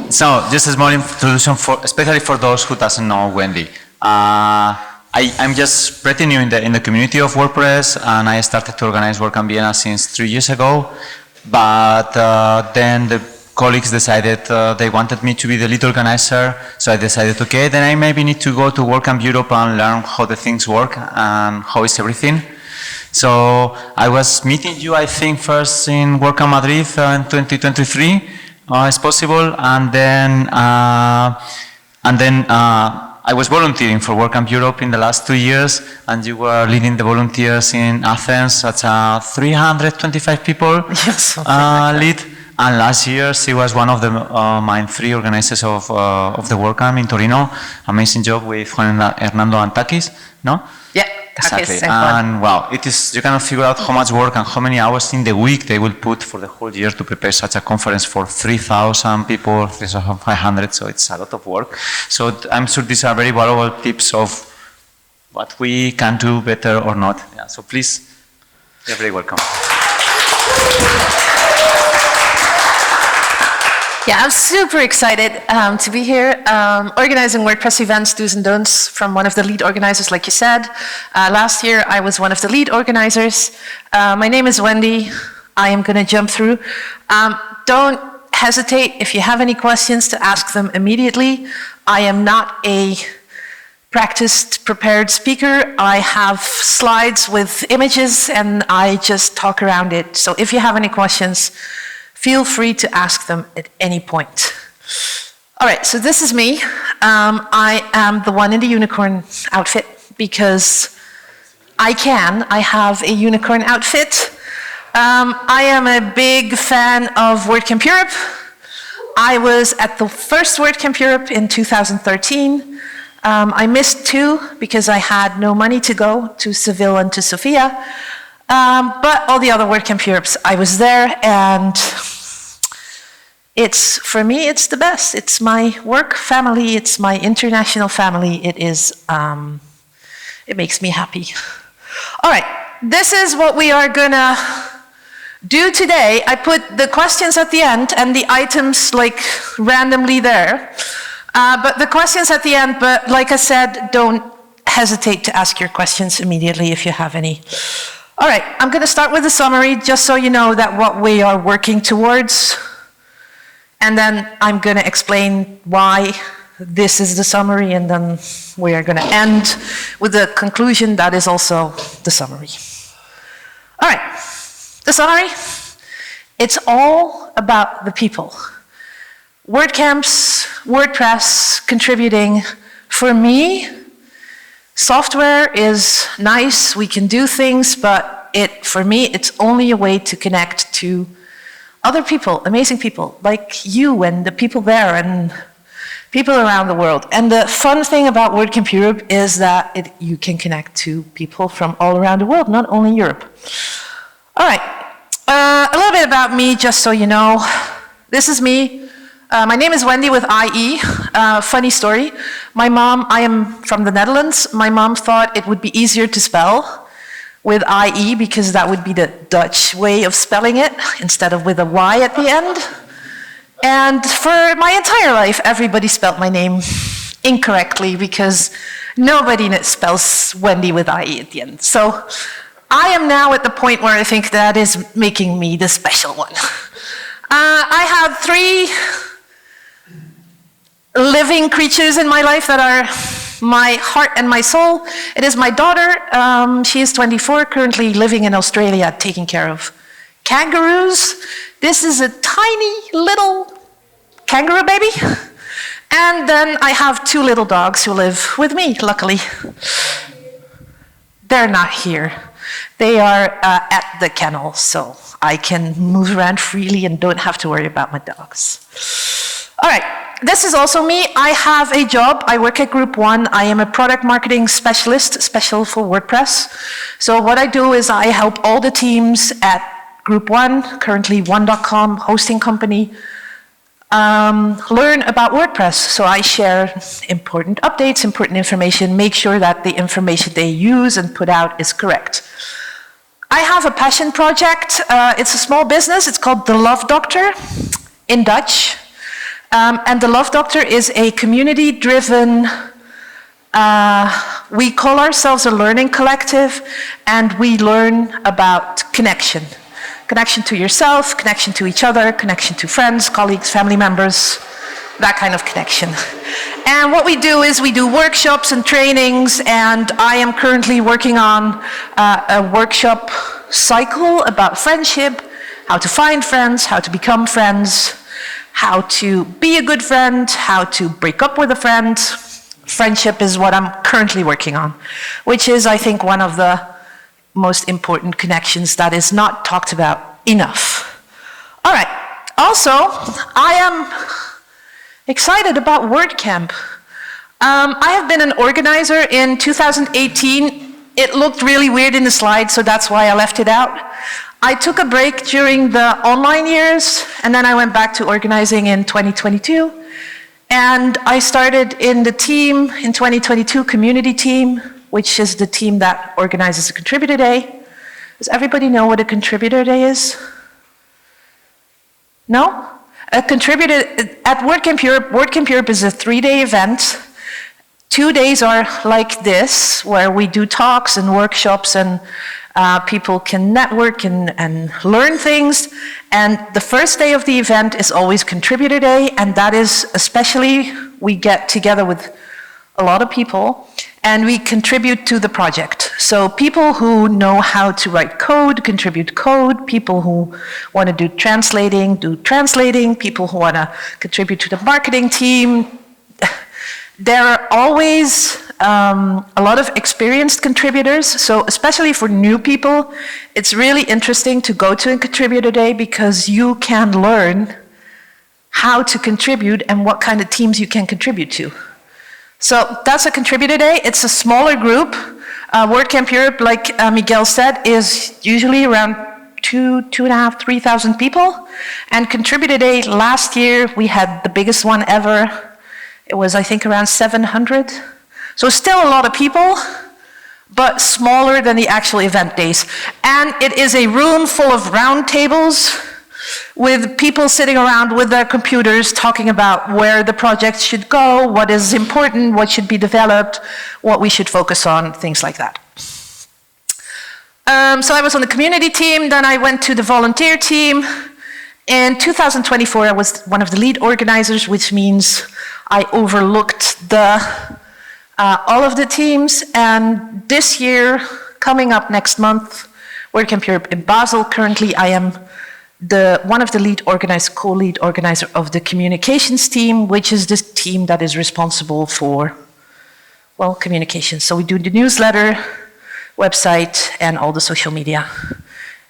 So, just a small introduction, especially for those who doesn't know Wendy. I'm just pretty new in the community of WordPress, and I started to organize WordCamp Vienna since 3 years ago. But then the colleagues decided they wanted me to be the lead organizer, so I decided, okay, then I maybe need to go to WordCamp Europe and learn how the things work and how is everything. So I was meeting you, I think, first in WordCamp Madrid in 2023, as possible, and then I was volunteering for WordCamp Europe in the last 2 years, and you were leading the volunteers in Athens. That's 325 people lead. And last year, she was one of the main 3 organizers of the WordCamp in Torino. Amazing job with Juan Hernando and Takis, no? Yeah, exactly. And wow, it is, you cannot figure out how much work and how many hours in the week they will put for the whole year to prepare such a conference for 3,000 people, 3,500, so it's a lot of work. So I'm sure these are very valuable tips of what we can do better or not. Yeah, so please, you're very welcome. Yeah, I'm super excited to be here, organizing WordPress events, do's and don'ts, from one of the lead organizers, like you said. Last year, I was one of the lead organizers. My name is Wendy. I am going to jump through. Don't hesitate, if you have any questions, to ask them immediately. I am not a practiced, prepared speaker. I have slides with images, and I just talk around it. So if you have any questions, feel free to ask them at any point. All right, so this is me. I am the one in the unicorn outfit because I have a unicorn outfit. I am a big fan of WordCamp Europe. I was at the first WordCamp Europe in 2013. I missed 2 because I had no money to go to Seville and to Sofia. But all the other WordCamp Europes, I was there, and for me, it's the best. It's my work family, it's my international family. It makes me happy. All right, this is what we are gonna do today. I put the questions at the end and the items like randomly there. But the questions at the end, but like I said, don't hesitate to ask your questions immediately if you have any. All right, I'm going to start with a summary just so you know that what we are working towards. And then I'm going to explain why this is the summary, and then we are going to end with the conclusion that is also the summary. All right, the summary. It's all about the people. WordCamps, WordPress, contributing. For me, software is nice, we can do things, but for me, it's only a way to connect to other people, amazing people, like you and the people there and people around the world. And the fun thing about WordCamp Europe is that you can connect to people from all around the world, not only Europe. All right, a little bit about me, just so you know. This is me. My name is Wendy with IE. Funny story. My mom, I am from the Netherlands. My mom thought it would be easier to spell with IE because that would be the Dutch way of spelling it instead of with a Y at the end. And for my entire life, everybody spelled my name incorrectly because nobody spells Wendy with IE at the end. So I am now at the point where I think that is making me the special one. I have 3 living creatures in my life that are my heart and my soul. It is my daughter. She is 24, currently living in Australia, taking care of kangaroos. This is a tiny little kangaroo baby. And then I have 2 little dogs who live with me, luckily. They're not here. They are at the kennel, so I can move around freely and don't have to worry about my dogs. All right. This is also me. I have a job. I work at Group 1. I am a product marketing specialist, special for WordPress. So what I do is I help all the teams at Group 1, currently one.com hosting company, learn about WordPress. So I share important updates, important information, make sure that the information they use and put out is correct. I have a passion project. It's a small business. It's called The Love Doctor. in Dutch. And the Love Doctor is a community-driven, we call ourselves a learning collective, and we learn about connection. Connection to yourself, connection to each other, connection to friends, colleagues, family members, that kind of connection. And what we do is we do workshops and trainings, and I am currently working on a workshop cycle about friendship, how to find friends, how to become friends, how to be a good friend, how to break up with a friend. Friendship is what I'm currently working on, which is, I think, one of the most important connections that is not talked about enough. All right, also, I am excited about WordCamp. I have been an organizer in 2018. It looked really weird in the slide, so that's why I left it out. I took a break during the online years, and then I went back to organizing in 2022. And I started in the team in 2022, community team, which is the team that organizes a contributor day. Does everybody know what a contributor day is? No? A contributor, at WordCamp Europe is a 3-day event. 2 days are like this, where we do talks and workshops and people can network and learn things. And the first day of the event is always Contributor Day, and that is especially, we get together with a lot of people and we contribute to the project. So people who know how to write code, contribute code, people who want to do translating, people who want to contribute to the marketing team. There are always a lot of experienced contributors, so especially for new people, it's really interesting to go to a contributor day because you can learn how to contribute and what kind of teams you can contribute to. So that's a contributor day. It's a smaller group. WordCamp Europe, like Miguel said, is usually around 2,500, 3,000 people. And contributor day last year, we had the biggest one ever. It was, I think, around 700. So still a lot of people, but smaller than the actual event days. And it is a room full of round tables with people sitting around with their computers talking about where the project should go, what is important, what should be developed, what we should focus on, things like that. So I was on the community team, then I went to the volunteer team. In 2024, I was one of the lead organizers, which means I overlooked all of the teams. And this year, coming up next month, WordCamp Europe in Basel, currently I am one of the lead organizers, co-lead organizer of the communications team, which is this team that is responsible for, well, communications. So we do the newsletter, website, and all the social media.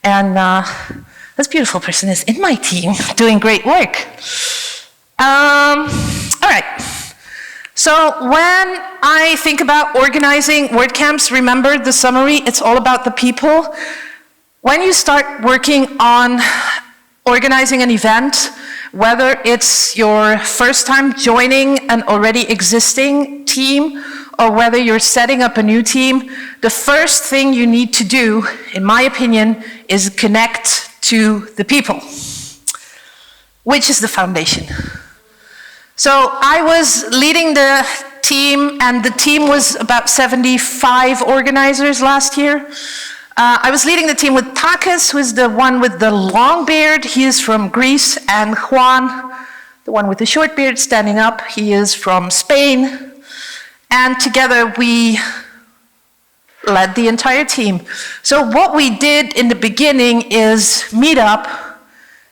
And this beautiful person is in my team doing great work. All right. So when I think about organizing WordCamps, remember the summary, it's all about the people. When you start working on organizing an event, whether it's your first time joining an already existing team or whether you're setting up a new team, the first thing you need to do, in my opinion, is connect to the people, which is the foundation. So I was leading the team, and the team was about 75 organizers last year. I was leading the team with Takis, who is the one with the long beard. He is from Greece, and Juan, the one with the short beard standing up, he is from Spain. And together we led the entire team. So what we did in the beginning is meet up,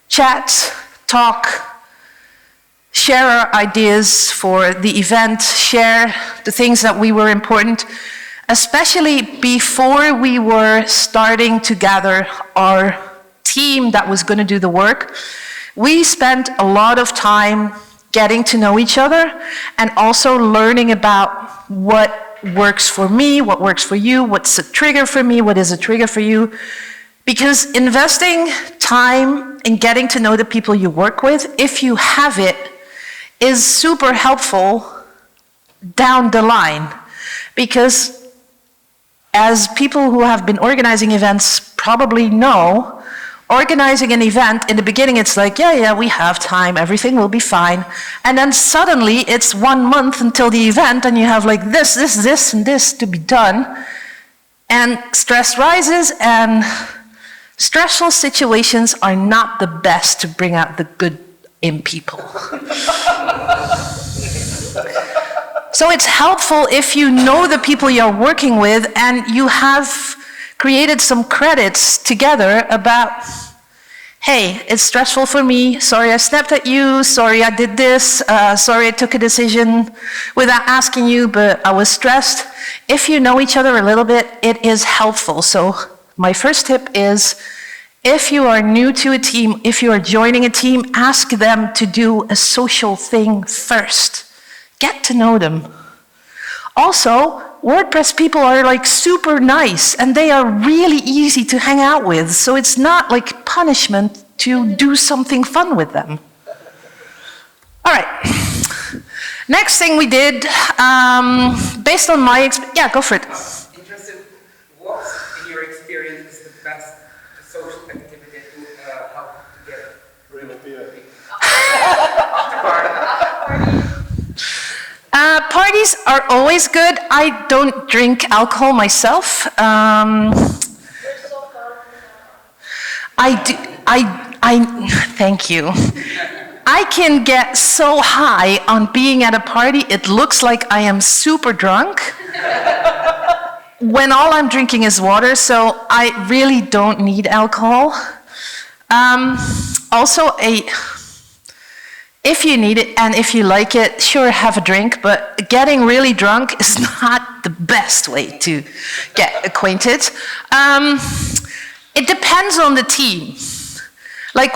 chat, talk, share our ideas for the event, share the things that we were important, especially before we were starting to gather our team that was going to do the work. We spent a lot of time getting to know each other and also learning about what works for me, what works for you, what's a trigger for me, what is a trigger for you. Because investing time in getting to know the people you work with, if you have it, is super helpful down the line. Because as people who have been organizing events probably know, organizing an event, in the beginning it's like, yeah, we have time, everything will be fine. And then suddenly it's 1 month until the event and you have like this, and this to be done. And stress rises, and stressful situations are not the best to bring out the good in people. So it's helpful if you know the people you're working with and you have created some credits together about, hey, it's stressful for me, sorry I snapped at you, sorry I did this, sorry I took a decision without asking you, but I was stressed. If you know each other a little bit, it is helpful. So my first tip is, if you are new to a team, if you are joining a team, ask them to do a social thing first. Get to know them. Also, WordPress people are like super nice and they are really easy to hang out with. So it's not like punishment to do something fun with them. All right. Next thing we did, based on my experience, yeah, go for it. Interested, what in your experience is the best social activity to help to get really beer? After party. Parties are always good. I don't drink alcohol myself. Thank you. I can get so high on being at a party, it looks like I am super drunk when all I'm drinking is water, so I really don't need alcohol. Also, if you need it and if you like it, sure, have a drink, but getting really drunk is not the best way to get acquainted. It depends on the team. Like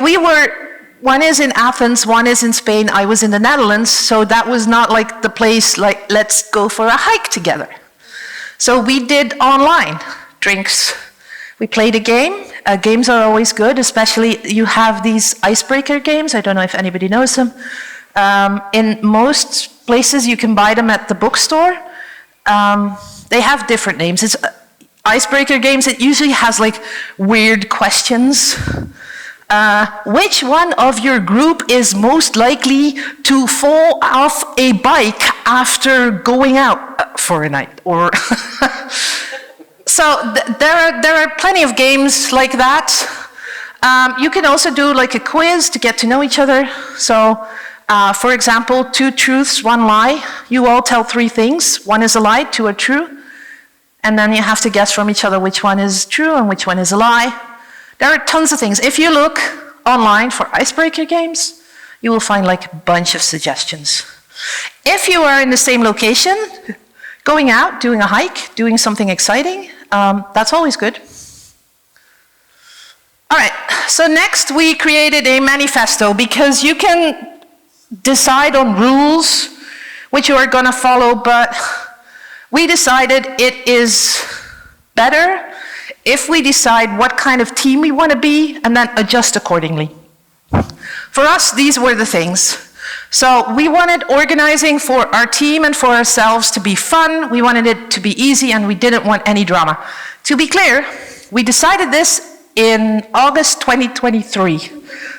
one is in Athens, one is in Spain, I was in the Netherlands, so that was not like the place like, let's go for a hike together. So we did online drinks. We played a game. Games are always good, especially you have these icebreaker games. I don't know if anybody knows them. In most places you can buy them at the bookstore. They have different names. It's icebreaker games. It usually has like weird questions. Which one of your group is most likely to fall off a bike after going out for a night? Or so there are plenty of games like that. You can also do like a quiz to get to know each other. So, for example, 2 truths, 1 lie. You all tell 3 things. 1 is a lie, 2 are true. And then you have to guess from each other which one is true and which one is a lie. There are tons of things. If you look online for icebreaker games, you will find like a bunch of suggestions. If you are in the same location, going out, doing a hike, doing something exciting, that's always good. All right, so next we created a manifesto because you can decide on rules which you are going to follow, but we decided it is better if we decide what kind of team we want to be and then adjust accordingly. For us, these were the things. So we wanted organizing for our team and for ourselves to be fun. We wanted it to be easy and we didn't want any drama. To be clear, we decided this in August 2023.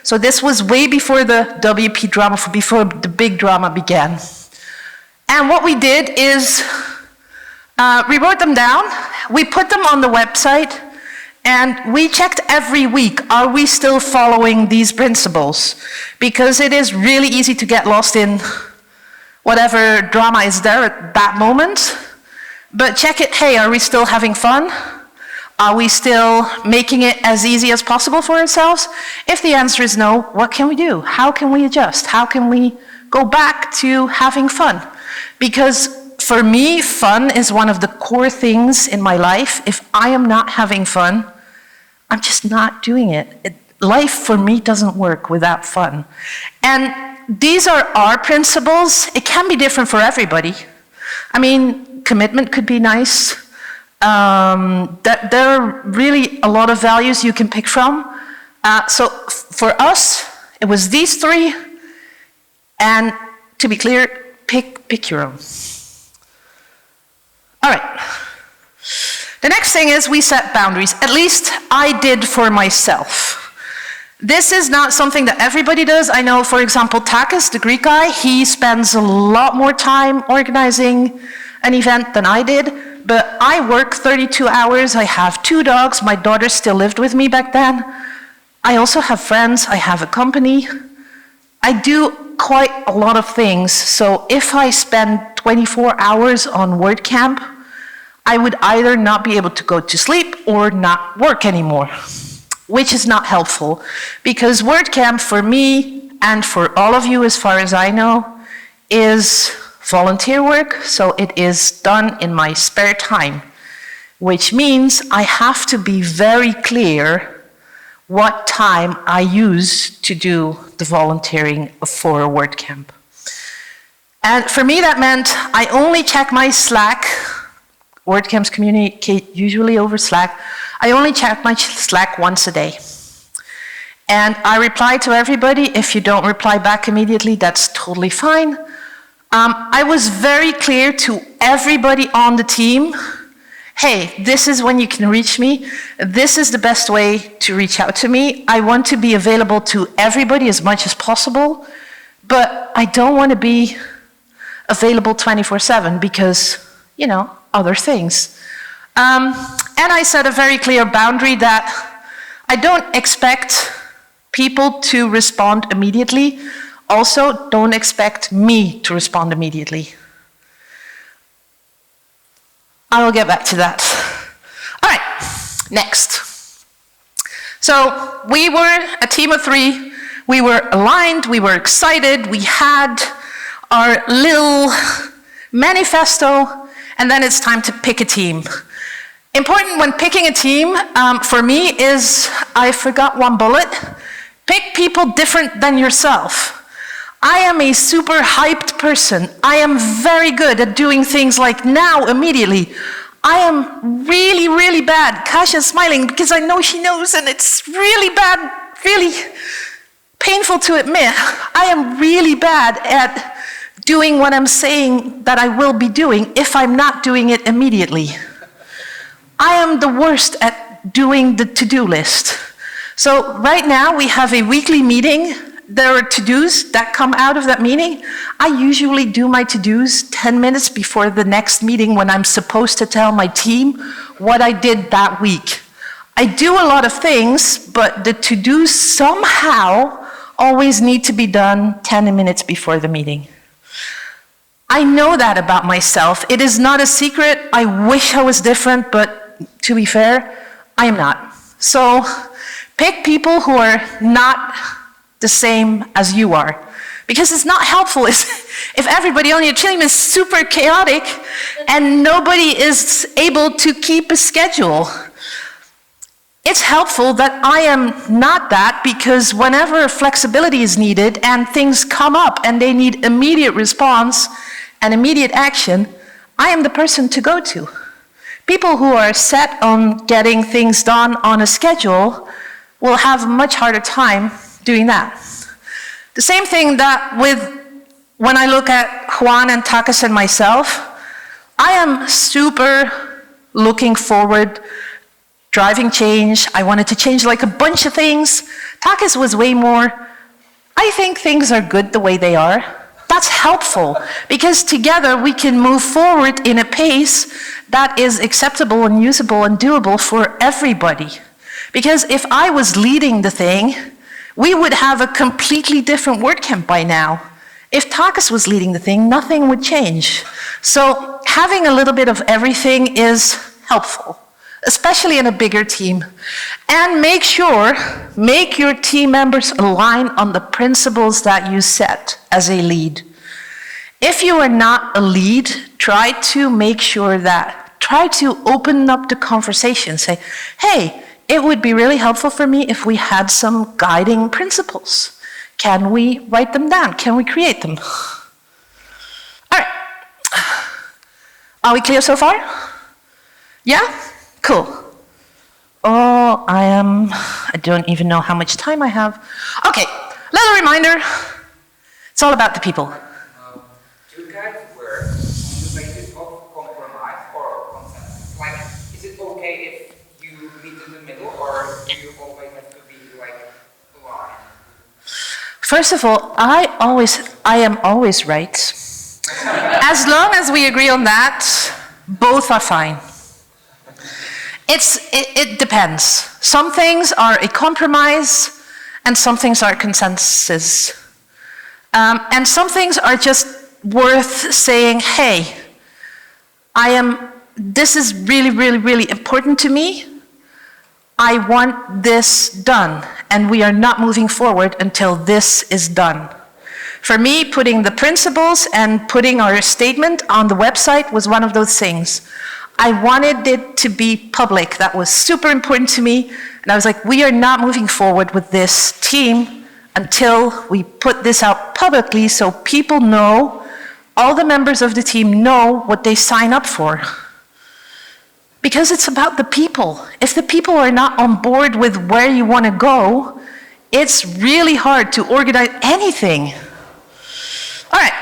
So this was way before the WP drama, before the big drama began. And what we did is we wrote them down, we put them on the website, and we checked every week, are we still following these principles? Because it is really easy to get lost in whatever drama is there at that moment. But check it, hey, are we still having fun? Are we still making it as easy as possible for ourselves? If the answer is no, what can we do? How can we adjust? How can we go back to having fun? Because for me, fun is one of the core things in my life. If I am not having fun, I'm just not doing it. Life for me doesn't work without fun. And these are our principles. It can be different for everybody. I mean, commitment could be nice. There are really a lot of values you can pick from. So for us, it was these 3. And to be clear, pick your own. All right. The next thing is we set boundaries. At least I did for myself. This is not something that everybody does. I know, for example, Takis, the Greek guy, he spends a lot more time organizing an event than I did, but I work 32 hours, I have 2 dogs, my daughter still lived with me back then. I also have friends, I have a company. I do quite a lot of things, so if I spend 24 hours on WordCamp, I would either not be able to go to sleep or not work anymore, which is not helpful, because WordCamp for me and for all of you, as far as I know, is volunteer work, so it is done in my spare time, which means I have to be very clear what time I use to do the volunteering for a WordCamp. And for me that meant I only check my Slack. WordCamps communicate usually over Slack. I only check my Slack once a day. And I reply to everybody. If you don't reply back immediately, that's totally fine. I was very clear to everybody on the team, hey, this is when you can reach me. This is the best way to reach out to me. I want to be available to everybody as much as possible, but I don't want to be available 24/7 because, you know, other things. And I set a very clear boundary that I don't expect people to respond immediately. Also, don't expect me to respond immediately. I will get back to that. All right, next. So we were a team of 3. We were aligned, we were excited, we had our little manifesto, and then it's time to pick a team. Important when picking a team, for me, is, I forgot one bullet, pick people different than yourself. I am a super hyped person. I am very good at doing things like now, immediately. I am really, really bad. Kasia is smiling because I know she knows, and it's really bad, really painful to admit. I am really bad at doing what I'm saying that I will be doing if I'm not doing it immediately. I am the worst at doing the to-do list. So right now we have a weekly meeting. There are to-dos that come out of that meeting. I usually do my to-dos 10 minutes before the next meeting when I'm supposed to tell my team what I did that week. I do a lot of things, but the to-dos somehow always need to be done 10 minutes before the meeting. I know that about myself. It is not a secret. I wish I was different, but to be fair, I am not. So pick people who are not the same as you are. Because it's not helpful if everybody on your team is super chaotic and nobody is able to keep a schedule. It's helpful that I am not that, because whenever flexibility is needed and things come up and they need immediate response and immediate action, I am the person to go to. People who are set on getting things done on a schedule will have a much harder time doing that. The same thing that with when I look at Juan and Takis and myself, I am super looking forward, driving change. I wanted to change like a bunch of things. Takis was way more, I think things are good the way they are. That's helpful, because together we can move forward in a pace that is acceptable and usable and doable for everybody. Because if I was leading the thing, we would have a completely different WordCamp by now. If Takis was leading the thing, nothing would change. So having a little bit of everything is helpful, especially in a bigger team. And make your team members align on the principles that you set as a lead. If you are not a lead, try to open up the conversation. Say, hey, it would be really helpful for me if we had some guiding principles. Can we write them down? Can we create them? All right. Are we clear so far? Yeah? Cool. Oh, I don't even know how much time I have. Okay, little reminder. It's all about the people. Do you guys work on the basis of compromise or consensus? Like, is it okay if you meet in the middle, or do you always have to be like, First of all, I am always right. As long as we agree on that, both are fine. It depends. Some things are a compromise, and some things are consensus. And some things are just worth saying, hey, this is really, really, really important to me. I want this done, and we are not moving forward until this is done. For me, putting the principles and putting our statement on the website was one of those things. I wanted it to be public. That was super important to me. And I was like, we are not moving forward with this team until we put this out publicly so people know, all the members of the team know what they sign up for. Because it's about the people. If the people are not on board with where you want to go, it's really hard to organize anything. All right.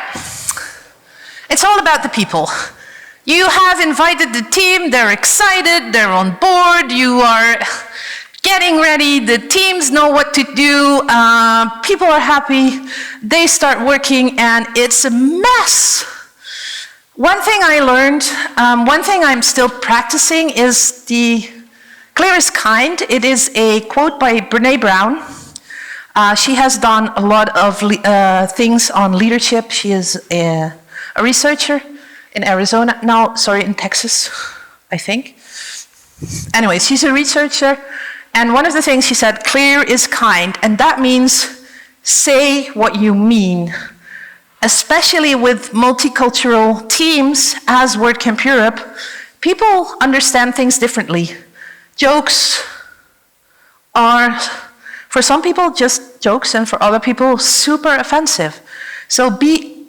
It's all about the people. You have invited the team, they're excited, they're on board, you are getting ready, the teams know what to do, people are happy, they start working, and it's a mess. One thing I learned, one thing I'm still practicing is the clear is kind. It is a quote by Brené Brown. She has done a lot of things on leadership. She is a researcher in Arizona, no, sorry, in Texas, I think. Anyway, she's a researcher, and one of the things she said, clear is kind, and that means say what you mean. Especially with multicultural teams, as WordCamp Europe, people understand things differently. Jokes are, for some people, just jokes, and for other people, super offensive. So be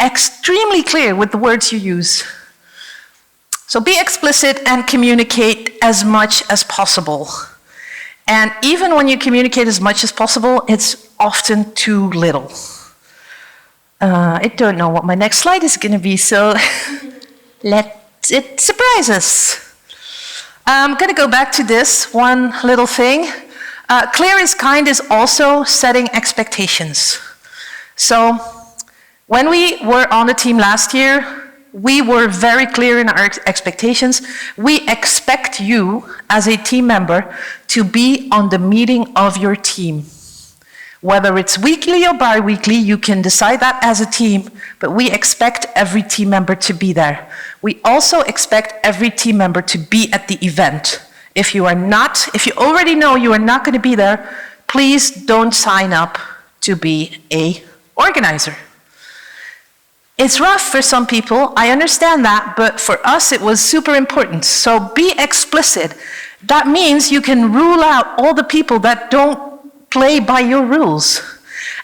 extremely clear with the words you use. So be explicit and communicate as much as possible. And even when you communicate as much as possible, it's often too little. I don't know what my next slide is going to be, so let it surprise us. I'm going to go back to this one little thing. Clear is kind is also setting expectations. So when we were on the team last year, we were very clear in our expectations. We expect you, as a team member, to be on the meeting of your team. Whether it's weekly or bi-weekly, you can decide that as a team, but we expect every team member to be there. We also expect every team member to be at the event. If you already know you are not going to be there, please don't sign up to be an organizer. It's rough for some people, I understand that, but for us it was super important. So be explicit. That means you can rule out all the people that don't play by your rules.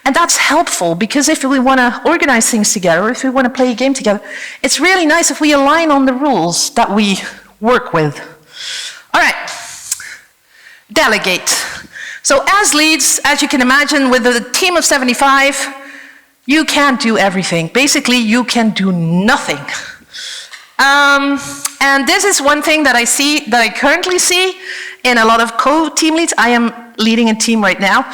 And that's helpful, because if we want to organize things together, or if we want to play a game together, it's really nice if we align on the rules that we work with. All right, delegate. So as leads, as you can imagine, with a team of 75, you can't do everything. Basically, you can do nothing. And this is one thing that I currently see in a lot of co-team leads. I am leading a team right now.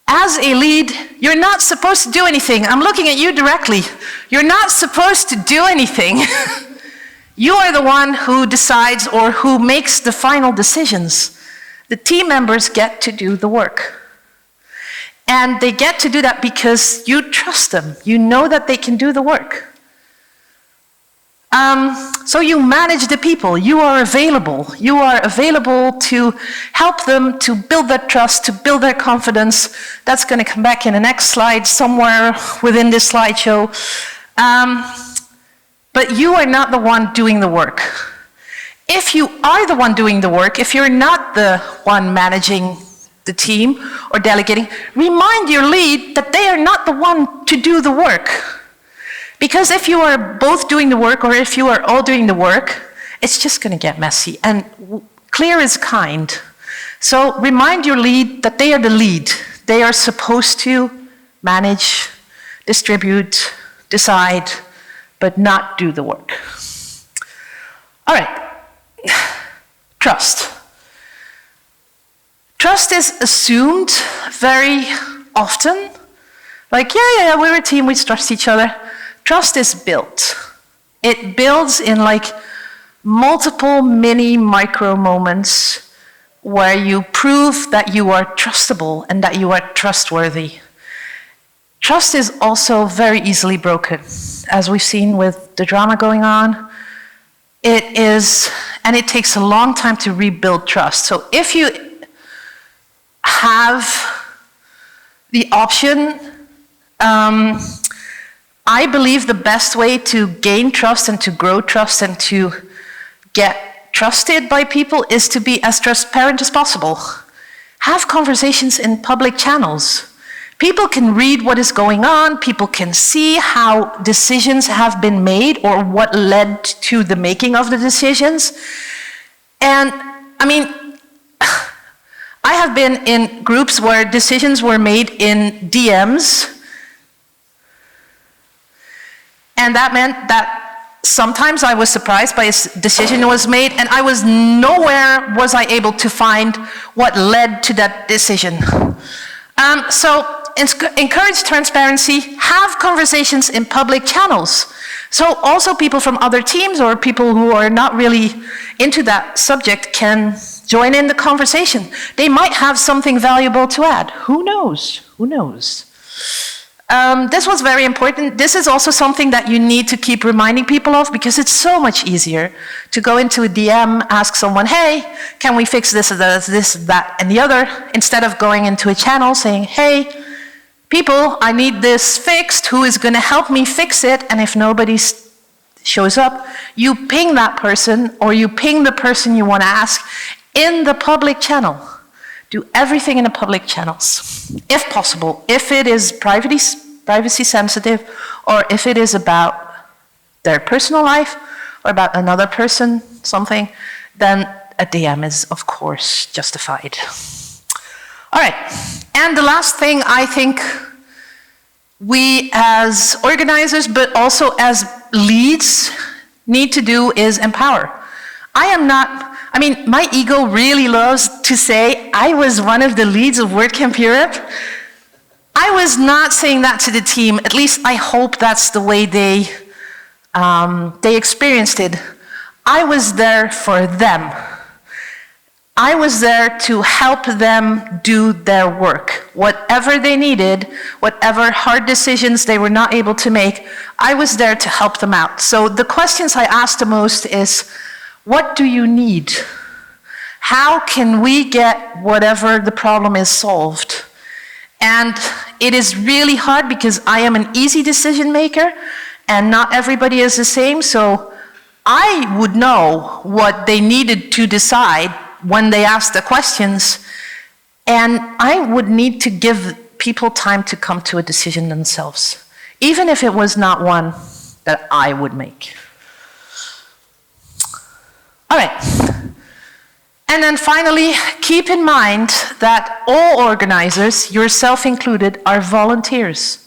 As a lead, you're not supposed to do anything. I'm looking at you directly. You're not supposed to do anything. You are the one who decides or who makes the final decisions. The team members get to do the work. And they get to do that because you trust them. You know that they can do the work. So you manage the people. You are available. You are available to help them to build their trust, to build their confidence. That's going to come back in the next slide somewhere within this slideshow. But you are not the one doing the work. If you are the one doing the work, if you're not the one managing the team or delegating, remind your lead that they are not the one to do the work. Because if you are both doing the work, or if you are all doing the work, it's just going to get messy. And clear is kind. So remind your lead that they are the lead. They are supposed to manage, distribute, decide, but not do the work. All right. Trust. Trust is assumed very often Like, yeah, we're a team, we trust each other. Trust is built. It builds in like multiple mini micro moments where you prove that you are trustable and that you are trustworthy. Trust is also very easily broken, as we've seen with the drama going on. It is, and it takes a long time to rebuild trust. So if you have the option, I believe the best way to gain trust and to grow trust and to get trusted by people is to be as transparent as possible. Have conversations in public channels. People can read what is going on, people can see how decisions have been made or what led to the making of the decisions. And I mean, I have been in groups where decisions were made in DMs, and that meant that sometimes I was surprised by a decision was made, and I was nowhere was I able to find what led to that decision. So encourage transparency, have conversations in public channels. So also people from other teams or people who are not really into that subject can join in the conversation. They might have something valuable to add. Who knows? Who knows? This was very important. This is also something that you need to keep reminding people of because it's so much easier to go into a DM, ask someone, hey, can we fix this, that, and the other, instead of going into a channel saying, hey, people, I need this fixed, who is going to help me fix it? And if nobody shows up, you ping that person or you ping the person you want to ask in the public channel. Do everything in the public channels, if possible. If it is privacy sensitive, or if it is about their personal life, or about another person, something, then a DM is, of course, justified. All right, and the last thing I think we as organizers, but also as leads, need to do is empower. I mean, my ego really loves to say I was one of the leads of WordCamp Europe. I was not saying that to the team. At least I hope that's the way they experienced it. I was there for them. I was there to help them do their work. Whatever they needed, whatever hard decisions they were not able to make, I was there to help them out. So the questions I asked the most is, what do you need? How can we get whatever the problem is solved? And it is really hard because I am an easy decision maker and not everybody is the same. So I would know what they needed to decide when they asked the questions. And I would need to give people time to come to a decision themselves, even if it was not one that I would make. All right, and then finally, keep in mind that all organizers, yourself included, are volunteers.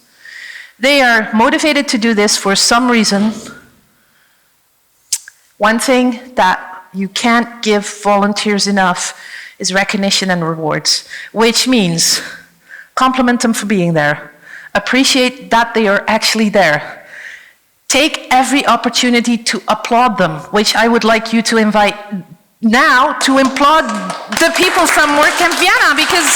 They are motivated to do this for some reason. One thing that you can't give volunteers enough is recognition and rewards, which means compliment them for being there. Appreciate that they are actually there. Take every opportunity to applaud them, which I would like you to invite now to applaud the people from WordCamp Vienna, because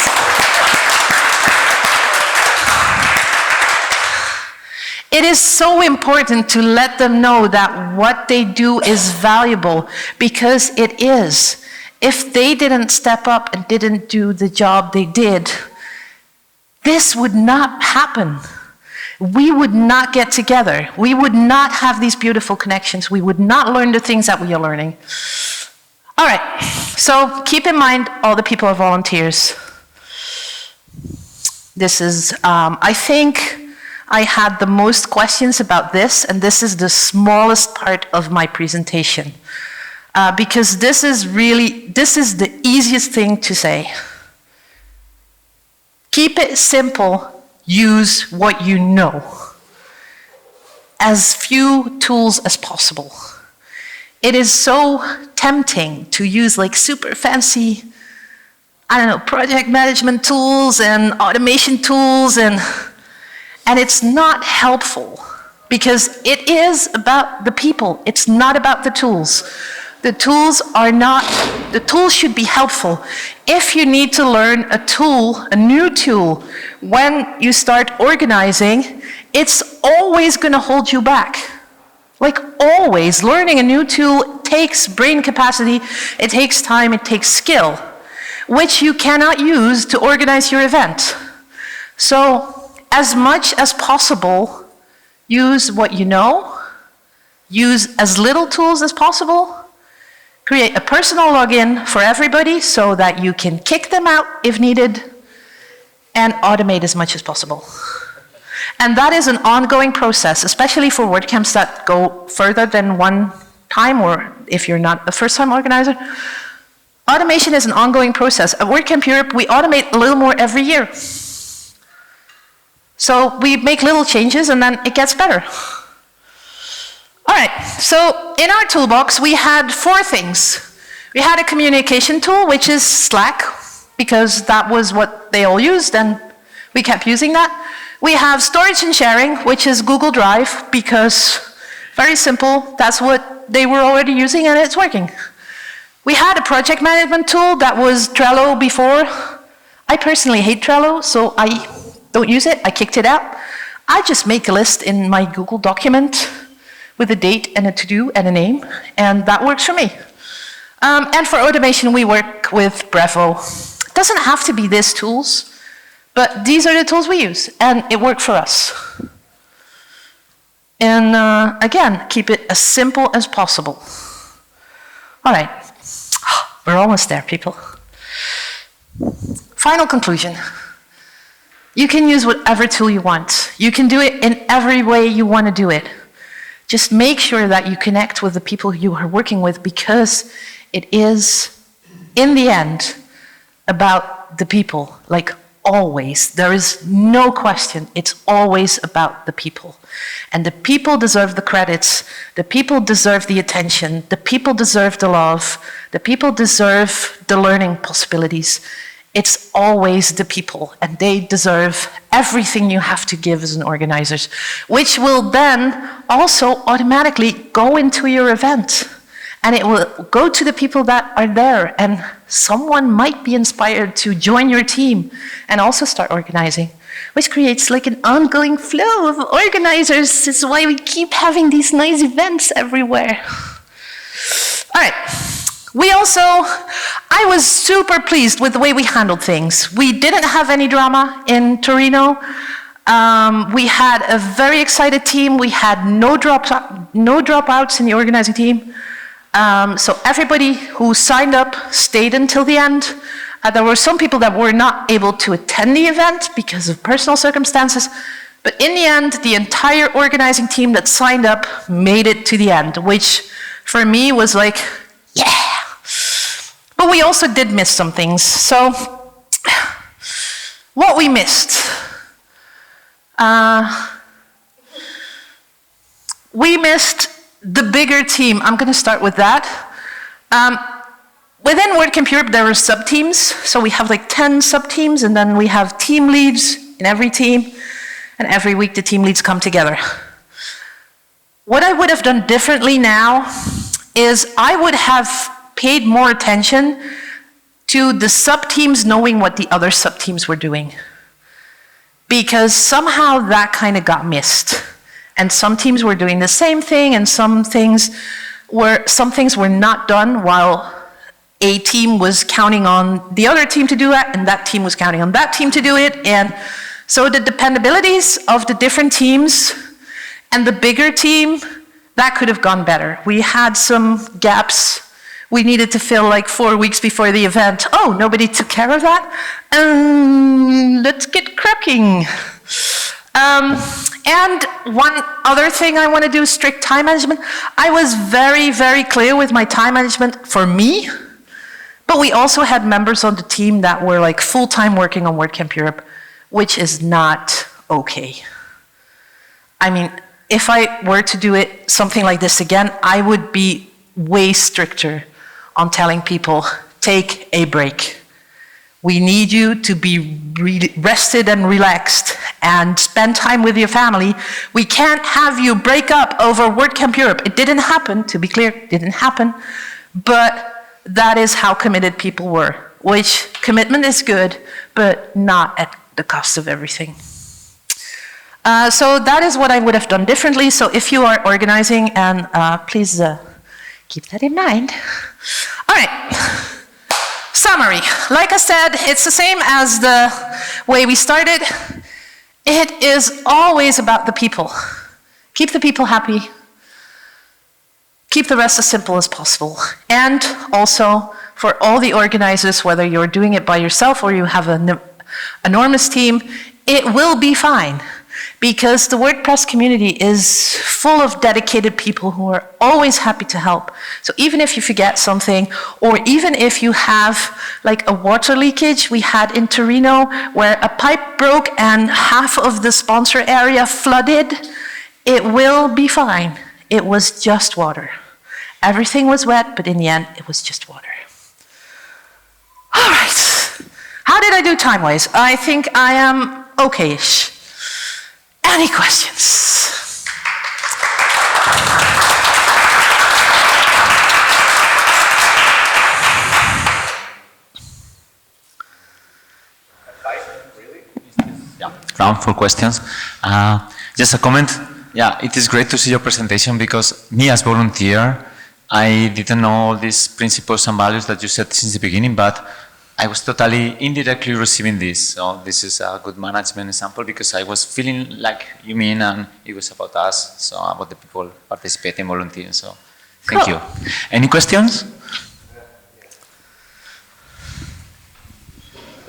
it is so important to let them know that what they do is valuable, because it is. If they didn't step up and didn't do the job they did, this would not happen. We would not get together. We would not have these beautiful connections. We would not learn the things that we are learning. All right, so keep in mind all the people are volunteers. This is, I think I had the most questions about this, and this is the smallest part of my presentation. Because this is the easiest thing to say. Keep it simple. Use what you know. As few tools as possible. It is so tempting to use like super fancy, I don't know, project management tools and automation tools and And it's not helpful because it is about the people. It's not about the tools. The tools should be helpful. If you need to learn a tool, a new tool, when you start organizing, it's always going to hold you back. Like always, learning a new tool takes brain capacity, it takes time, it takes skill, which you cannot use to organize your event. So, as much as possible, use what you know, use as little tools as possible, create a personal login for everybody so that you can kick them out if needed, and automate as much as possible. And that is an ongoing process, especially for WordCamps that go further than one time, or if you're not a first-time organizer. Automation is an ongoing process. At WordCamp Europe, we automate a little more every year. So we make little changes and then it gets better. All right, so in our toolbox, we had 4 things. We had a communication tool, which is Slack, because that was what they all used and we kept using that. We have storage and sharing, which is Google Drive, because very simple, that's what they were already using and it's working. We had a project management tool that was Trello before. I personally hate Trello, so I don't use it, I kicked it out. I just make a list in my Google document with a date and a to-do and a name, and that works for me. And for automation, we work with Brevo. It doesn't have to be these tools, but these are the tools we use, and it worked for us. And again, keep it as simple as possible. All right, we're almost there, people. Final conclusion. You can use whatever tool you want. You can do it in every way you want to do it. Just make sure that you connect with the people you are working with, because it is, in the end, about the people. Like always, there is no question, it's always about the people. And the people deserve the credits, the people deserve the attention, the people deserve the love, the people deserve the learning possibilities. It's always the people, and they deserve everything you have to give as an organizer, which will then also automatically go into your event. And it will go to the people that are there, and someone might be inspired to join your team and also start organizing, which creates like an ongoing flow of organizers. This is why we keep having these nice events everywhere. All right. I was super pleased with the way we handled things. We didn't have any drama in Torino. We had a very excited team. We had no dropouts in the organizing team. So everybody who signed up stayed until the end. There were some people that were not able to attend the event because of personal circumstances. But in the end, the entire organizing team that signed up made it to the end, which for me was like, yeah. But we also did miss some things. So what we missed. We missed the bigger team. I'm going to start with that. Within WordCamp Europe, there are sub-teams. So we have like 10 sub-teams, and then we have team leads in every team. And every week, the team leads come together. What I would have done differently now is I would have paid more attention to the sub-teams knowing what the other sub-teams were doing. Because somehow that kind of got missed. And some teams were doing the same thing, and some things were not done while a team was counting on the other team to do it, and that team was counting on that team to do it. And so the dependabilities of the different teams and the bigger team, that could have gone better. We had some gaps we needed to fill like 4 weeks before the event. Oh, nobody took care of that? Let's get cracking. And one other thing I want to do is strict time management. I was very, very clear with my time management for me, but we also had members on the team that were like full-time working on WordCamp Europe, which is not okay. I mean, if I were to do it something like this again, I would be way stricter on telling people, take a break. We need you to be rested and relaxed and spend time with your family. We can't have you break up over WordCamp Europe. It didn't happen, to be clear, it didn't happen, but that is how committed people were, which commitment is good, but not at the cost of everything. So that is what I would have done differently. So if you are organizing, and please keep that in mind. All right, summary. Like I said, it's the same as the way we started. It is always about the people. Keep the people happy. Keep the rest as simple as possible. And also, for all the organizers, whether you're doing it by yourself or you have an enormous team, it will be fine. Because the WordPress community is full of dedicated people who are always happy to help. So even if you forget something, or even if you have like a water leakage we had in Torino, where a pipe broke and half of the sponsor area flooded, it will be fine. It was just water. Everything was wet, but in the end, it was just water. All right. How did I do time-wise? I think I am okay-ish. Any questions? Yeah, round for questions. Just a comment. Yeah, it is great to see your presentation because me as volunteer, I didn't know all these principles and values that you said since the beginning, but I was totally indirectly receiving this. So this is a good management example because I was feeling like you mean, and it was about us, so about the people participating, volunteering. So thank you. Any questions?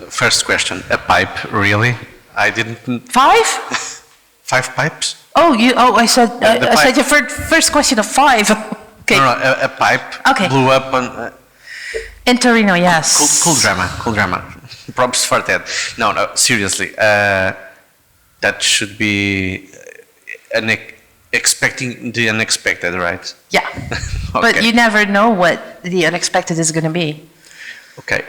First question, a pipe, really? I didn't... 5? 5 pipes? Oh, I said your first question of 5. Okay. No, a pipe blew up on... in Torino, yes. Cool drama. Props for that. No, seriously. That should be expecting the unexpected, right? Yeah. Okay. But you never know what the unexpected is going to be. Okay.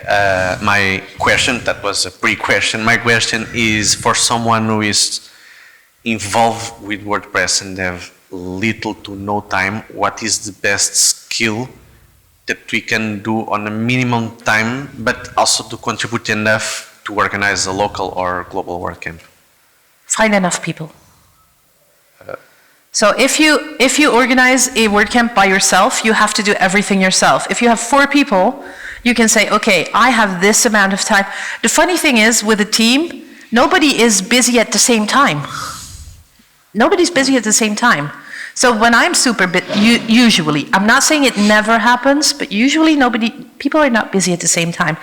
My question, that was a pre-question. My question is for someone who is involved with WordPress and have little to no time, what is the best skill that we can do on a minimum time, but also to contribute enough to organize a local or global WordCamp? Find enough people. So if you organize a WordCamp by yourself, you have to do everything yourself. If you have 4 people, you can say, okay, I have this amount of time. The funny thing is, with a team, nobody is busy at the same time. Nobody's busy at the same time. So when I'm super busy, usually, I'm not saying it never happens, but usually people are not busy at the same time.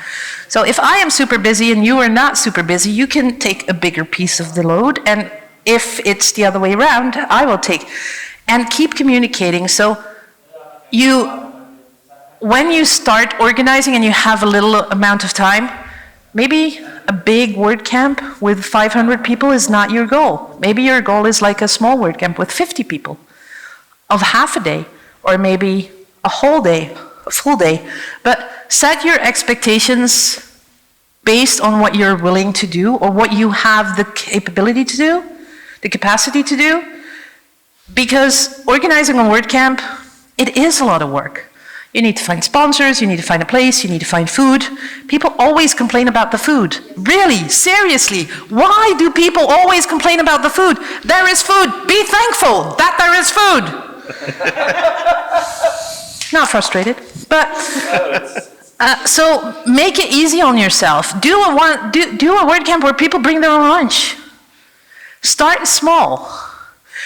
So if I am super busy and you are not super busy, you can take a bigger piece of the load, and if it's the other way around, I will take, and keep communicating. So when you start organizing and you have a little amount of time, maybe a big WordCamp with 500 people is not your goal. Maybe your goal is like a small WordCamp with 50 people of half a day, or maybe a whole day, a full day. But set your expectations based on what you're willing to do or what you have the capability to do, the capacity to do. Because organizing a WordCamp, it is a lot of work. You need to find sponsors, you need to find a place, you need to find food. People always complain about the food. Really, seriously, why do people always complain about the food? There is food. Be thankful that there is food. Not frustrated, but so make it easy on yourself. Do a WordCamp where people bring their own lunch. Start small.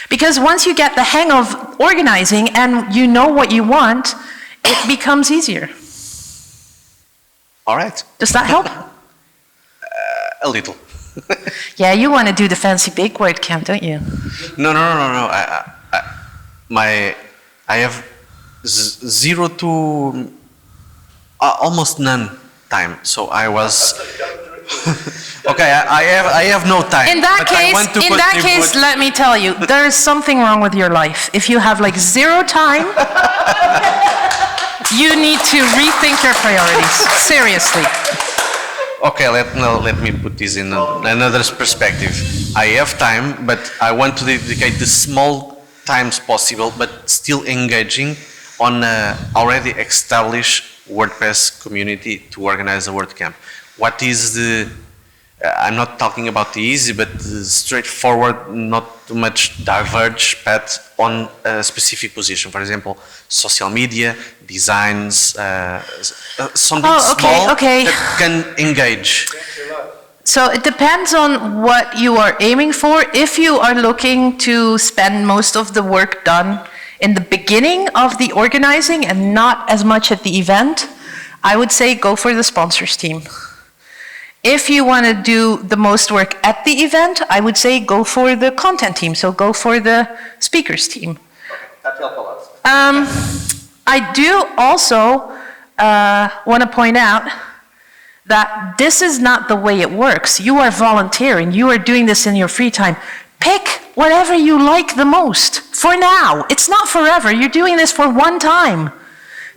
Because once you get the hang of organizing and you know what you want, it becomes easier. All right. Does that help? A little. Yeah, you want to do the fancy big WordCamp, don't you? No. I have 0 to almost none time. So I was. Okay, I have no time. In that case, let me tell you, there is something wrong with your life. If you have like 0 time, you need to rethink your priorities. Seriously. Okay, let me put this in another perspective. I have time, but I want to dedicate the small times possible, but still engaging on already established WordPress community to organize a WordCamp. What is the, I'm not talking about the easy, but the straightforward, not too much diverge path on a specific position. For example, social media, designs, something small that can engage. So it depends on what you are aiming for. If you are looking to spend most of the work done in the beginning of the organizing and not as much at the event, I would say go for the sponsors team. If you want to do the most work at the event, I would say go for the content team, so go for the speakers team. That helped a lot. I do also want to point out that this is not the way it works. You are volunteering, you are doing this in your free time. Pick whatever you like the most, for now. It's not forever, you're doing this for one time.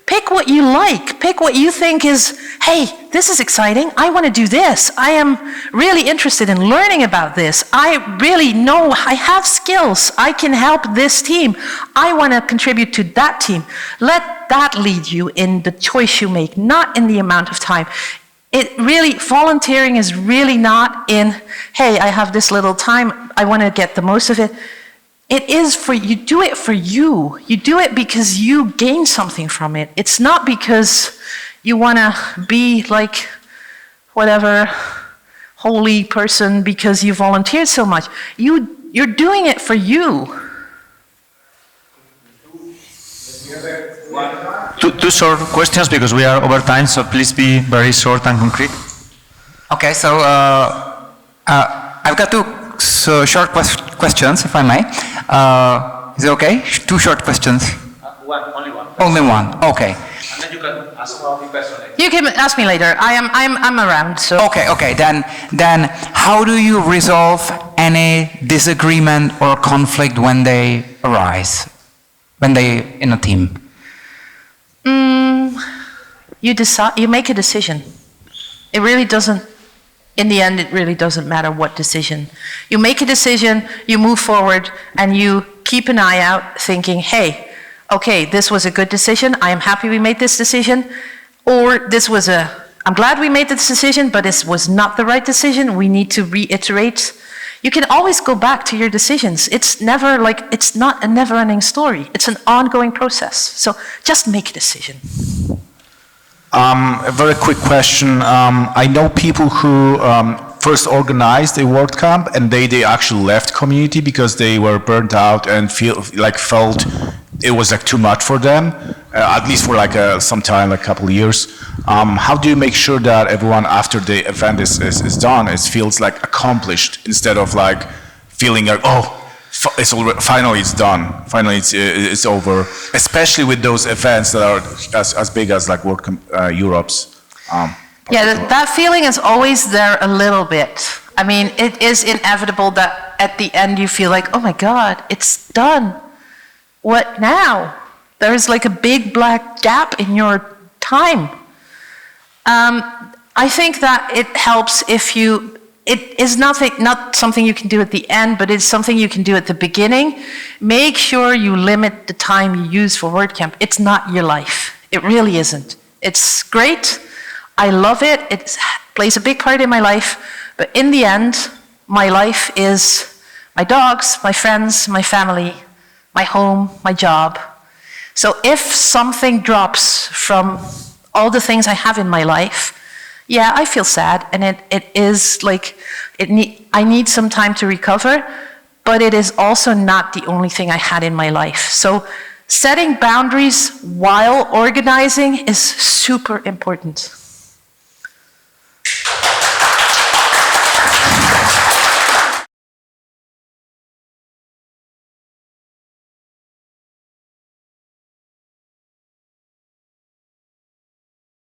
Pick what you like, pick what you think is, hey, this is exciting, I want to do this. I am really interested in learning about this. I really know I have skills. I can help this team. I want to contribute to that team. Let that lead you in the choice you make, not in the amount of time. It really, volunteering is really not in, hey, I have this little time, I want to get the most of it. It is for, you do it for you. You do it because you gain something from it. It's not because you want to be like whatever holy person because you volunteered so much. You're doing it for you. Two short questions because we are over time, so please be very short and concrete. Okay, so I've got two short questions, if I may. Is it okay? Two short questions. Only one. Only one. Okay. And then you can ask about the person. You can ask me later. I'm around. So. Okay. Then how do you resolve any disagreement or conflict when they arise, when they in a team? You decide. You make a decision. It really doesn't. In the end, it really doesn't matter what decision. You make a decision, you move forward, and you keep an eye out thinking, hey, okay, this was a good decision, I am happy we made this decision, or this was I'm glad we made this decision, but this was not the right decision, we need to reiterate. You can always go back to your decisions. It's never like, it's not a never-ending story. It's an ongoing process. So just make a decision. A very quick question. I know people who first organized a WordCamp and they actually left community because they were burnt out and felt it was like too much for them, at least for like some time, like a couple of years. How do you make sure that everyone after the event is done, it feels like accomplished instead of like feeling like, oh, it's already, finally it's done, finally it's over, especially with those events that are as big as like WordCamp Europe's. Yeah, that feeling is always there a little bit. I mean, it is inevitable that at the end you feel like, oh my God, it's done. What now? There's like a big black gap in your time. I think that it helps if you, it is not something you can do at the end, but it's something you can do at the beginning. Make sure you limit the time you use for WordCamp. It's not your life. It really isn't. It's great. I love it. It plays a big part in my life. But in the end, my life is my dogs, my friends, my family, my home, my job. So if something drops from all the things I have in my life, yeah, I feel sad, and it is like, I need some time to recover, but it is also not the only thing I had in my life. So setting boundaries while organizing is super important.